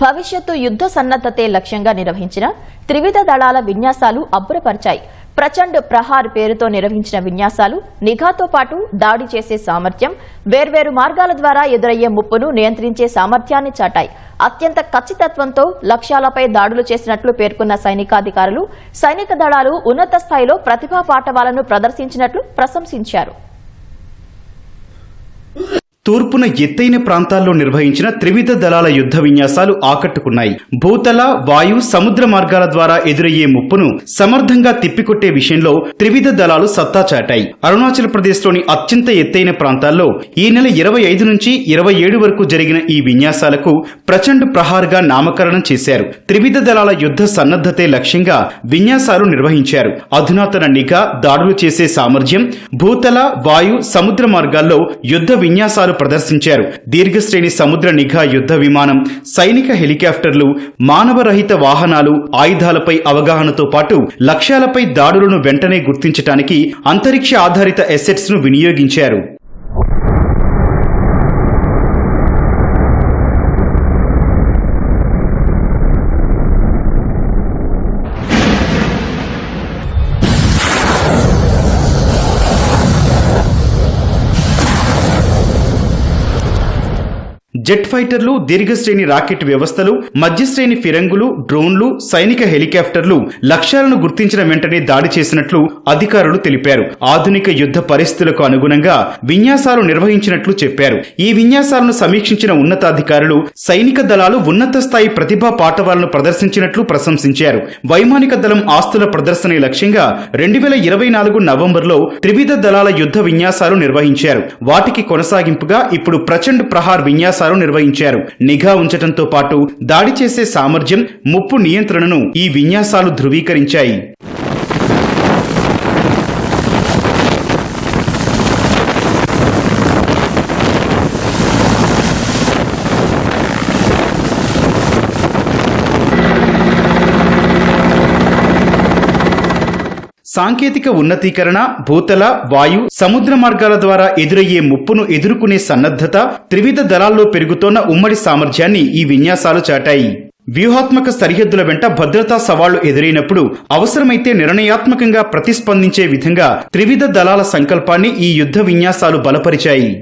భవిష్యత్తు యుద్ధ సన్నద్ధతే లక్ష్యంగా నిర్వహించిన త్రివిధ దళాల విన్యాసాలు అబ్బురపరిచాయి. ప్రచండ్ ప్రహార్ పేరుతో నిర్వహించిన విన్యాసాలు నిఘాతో పాటు దాడి చేసే సామర్థ్యం, వేర్వేరు మార్గాల ద్వారా ఎదురయ్యే ముప్పును నియంత్రించే సామర్థ్యాన్ని చాటాయి. అత్యంత ఖచ్చితత్వంతో లక్ష్యాలపై దాడులు చేసినట్లు పేర్కొన్న సైనికాధికారులు, సైనిక దళాలు ఉన్నత స్థాయిలో ప్రతిభా పాటవాలను ప్రదర్శించినట్లు ప్రశంసించారు. తూర్పున ఎత్తైన ప్రాంతాల్లో నిర్వహించిన త్రివిధ దళాల యుద్ధ విన్యాసాలు ఆకట్టుకున్నాయి. భూతల, వాయు, సముద్ర మార్గాల ద్వారా ఎదురయ్యే ముప్పును సమర్థంగా తిప్పికొట్టే విషయంలో త్రివిధ దళాలు సత్తా చాటాయి. అరుణాచల్ ప్రదేశ్లోని అత్యంత ఎత్తైన ప్రాంతాల్లో ఈ నెల 25 నుంచి 27 వరకు జరిగిన ఈ విన్యాసాలకు ప్రచండ్ ప్రహార్గా నామకరణం చేశారు. త్రివిధ దళాల యుద్ధ సన్నద్ధతే లక్ష్యంగా విన్యాసాలు నిర్వహించారు. అధునాతన నిఘా, దాడులు చేసే సామర్థ్యం, భూతల, వాయు, సముద్ర మార్గాల్లో యుద్ధ విన్యాసాలు ప్రదర్శించారు. దీర్ఘశ్రేణి సముద్ర నిఘా యుద్ధ విమానం, సైనిక హెలికాప్టర్లు, మానవరహిత వాహనాలు, ఆయుధాలపై అవగాహనతో పాటు లక్ష్యాలపై దాడులను వెంటనే గుర్తించడానికి అంతరిక్ష ఆధారిత ఎసెట్స్ ను వినియోగించారు. జెట్ ఫైటర్లు, దీర్ఘశ్రేణి రాకెట్ వ్యవస్థలు, మధ్యశ్రేణి ఫిరంగులు, డ్రోన్లు, సైనిక హెలికాప్టర్లు లక్ష్యాలను గుర్తించిన వెంటనే దాడి చేసినట్లు అధికారులు తెలిపారు. ఆధునిక యుద్ధ పరిస్థితులకు అనుగుణంగా విన్యాసాలు నిర్వహించినట్లు చెప్పారు. ఈ విన్యాసాలను సమీక్షించిన ఉన్నతాధికారులు సైనిక దళాలు ఉన్నత స్థాయి ప్రతిభా పాటవాలను ప్రదర్శించినట్లు ప్రశంసించారు. వైమానిక దళం ఆస్తుల ప్రదర్శన లక్ష్యంగా 2024 నవంబర్లో త్రివిధ దళాల యుద్ధ విన్యాసాలు నిర్వహించారు. వాటికి కొనసాగింపుగా ఇప్పుడు ప్రచండ్ ప్రహార్ విన్యాసాలు నిర్వహించారు. నిఘా ఉంచడంతో పాటు దాడి చేసే సామర్థ్యం, ముప్పు నియంత్రణను ఈ విన్యాసాలు ధృవీకరించాయి. సాంకేతిక ఉన్నతీకరణ, భూతల, వాయు, సముద్ర మార్గాల ద్వారా ఎదురయ్యే ముప్పును ఎదుర్కొనే సన్నద్ధత, త్రివిధ దళాల్లో పెరుగుతోన్న ఉమ్మడి సామర్థ్యాన్ని ఈ విన్యాసాలు చాటాయి. వ్యూహాత్మక సరిహద్దుల వెంట భద్రతా సవాళ్లు ఎదురైనప్పుడు అవసరమైతే నిర్ణయాత్మకంగా ప్రతిస్పందించే విధంగా త్రివిధ దళాల సంకల్పాన్ని ఈ యుద్ధ విన్యాసాలు బలపరిచాయి.